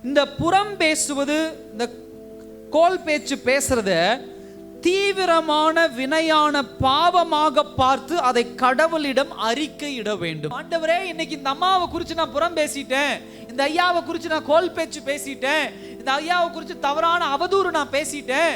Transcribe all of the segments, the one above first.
இந்த புறம் பேசுவது, இந்த கோல் பேச்சு பேசுறத தீவிரமான வினையான பாவமாக பார்த்து அதை கடவுளிடம் அறிக்கையிட வேண்டும். ஆண்டவரே, இன்னைக்கு இந்த அம்மாவை குறித்து நான் புறம் பேசிட்டேன், இந்த ஐயாவை குறித்து நான் கோல் பேச்சு பேசிட்டேன், இந்த ஐயாவை குறித்து தவறான அவதூறு நான் பேசிட்டேன்,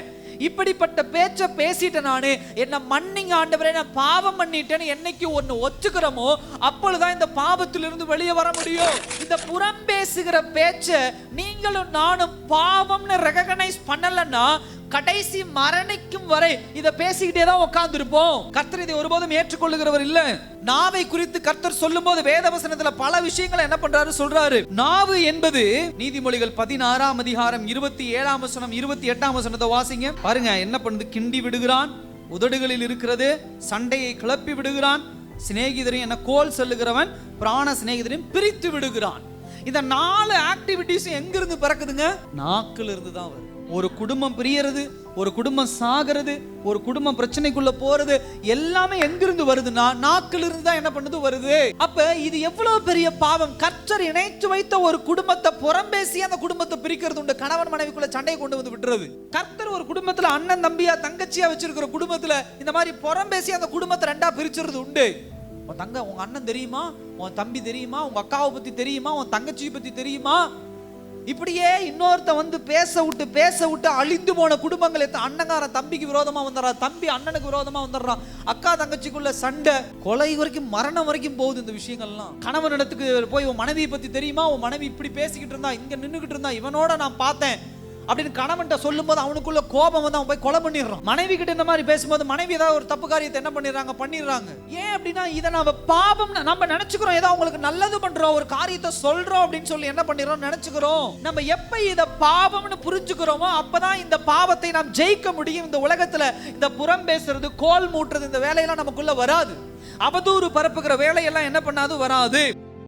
இப்படிப்பட்ட பேச்ச பேசிட்டேன், நானு என்ன மன்னிங்க ஆண்டவரே, நான் பாவம் பண்ணிட்டேன்னு என்னைக்கு ஒன்னு ஒத்துக்கிறோமோ அப்பொழுதுதான் இந்த பாவத்திலிருந்து வெளியே வர முடியும். இந்த புறம் பேசுகிற பேச்ச நீங்களும் நானும் பாவம்னு ரெகக்னைஸ் பண்ணலன்னா கடைசி மரணிக்கும் வரை இத பேசிக்கிட்டே தான் உட்கார்ந்து இருப்போம். கர்த்தர் இதை ஒருபோதும் ஏற்றுக்கொள்ளுகிறவர் இல்ல. நாவை குறித்து கர்த்தர் சொல்லும்போது வேதவசனத்துல பல விஷயங்களை என்ன பண்றாரு சொல்றாரு. நாவு என்பது நீதிமொழிகள் 16ஆம் அதிகாரம் 27ஆம் வசனம் 28ஆம் வசனத்தை வாசிங்க பாருங்க. என்ன பண்ணுது? கிண்டி விடுகிறான், உதடுகளில் இருக்கிறது சண்டையை கிளப்பி விடுகிறான், சிநேகிதரையும் என்ன கோல் சொல்லுகிறவன் பிராண சிநேகிதரையும் பிரித்து விடுகிறான். இந்த 4 ஆக்டிவிட்டிஸ் எங்கிருந்து பிறக்குதுங்க? நாக்குல இருந்து தான் வருது. ஒரு குடும்பம் பிரியறது, ஒரு குடும்பம் சாகிறது, ஒரு குடும்பம் பிரச்சனைக்குள்ள போறது எல்லாமே எங்கிருந்து வருதுன்னா நாக்குல இருந்து தான் என்ன பண்ணுது வருது. அப்ப இது எவ்வளவு பெரிய பாவம். கர்த்தர் இணைத்து வைத்த ஒரு குடும்பத்தை புறம் பேசி அந்த குடும்பத்தை பிரிக்கிறது உண்டு. கணவன் மனைவிக்குள்ள சண்டையை கொண்டு வந்து விட்டுறது. கர்த்தர் ஒரு குடும்பத்துல அண்ணன் தம்பியா தங்கச்சியா வச்சிருக்கிற குடும்பத்துல இந்த மாதிரி புறம் பேசி அந்த குடும்பத்தை 2ஆ பிரிச்சிருது உண்டு. உன் தங்க, உங்க அண்ணன் தெரியுமா, உன் தம்பி தெரியுமா, உங்க அக்காவை பத்தி தெரியுமா, உன் தங்கச்சியை பத்தி தெரியுமா, இப்படியே இன்னொருத்த வந்து பேச விட்டு அழிந்து போன குடும்பங்கள். அண்ணங்காரன் தம்பிக்கு விரோதமா வந்துடுறான், தம்பி அண்ணனுக்கு விரோதமா வந்துடுறான், அக்கா தங்கச்சிக்குள்ள சண்டை, கொலை வரைக்கும் மரணம் வரைக்கும் போகுது இந்த விஷயங்கள்லாம். கணவன் இடத்துக்கு போய் உன் மனைவியை பத்தி தெரியுமா, உன் மனைவி இப்படி பேசிக்கிட்டு இருந்தா, இங்க நின்றுகிட்டு இருந்தா, இவனோட நான் பார்த்தேன் அப்படின்னு கணவன்கிட்ட சொல்லும் போது அவனுக்குள்ள கோபம் வந்து அவன் போய் கொலை பண்ணிடுறான். மனைவி கிட்ட இந்த மாதிரி பேசும்போது மனைவி ஏதாவது ஒரு தப்பு காரியத்தை என்ன பண்ணிடுறாங்க. ஏன் அப்படின்னா இதை நம்ம பாவம் நம்ம நினைச்சுக்கிறோம். ஏதோ அவங்களுக்கு நல்லது பண்றோம், ஒரு காரியத்தை சொல்றோம் அப்படின்னு சொல்லி என்ன பண்ணிடுறோம் நினைச்சுக்கிறோம். நம்ம எப்ப இதை பாவம்னு புரிஞ்சுக்கிறோமோ அப்பதான் இந்த பாவத்தை நாம் ஜெயிக்க முடியும். இந்த உலகத்துல இந்த புறம் பேசுறது, கோல் மூட்டுறது, இந்த வேலையெல்லாம் நமக்குள்ள வராது. அவதூறு பரப்புகிற வேலையெல்லாம் என்ன பண்ணாது வராது.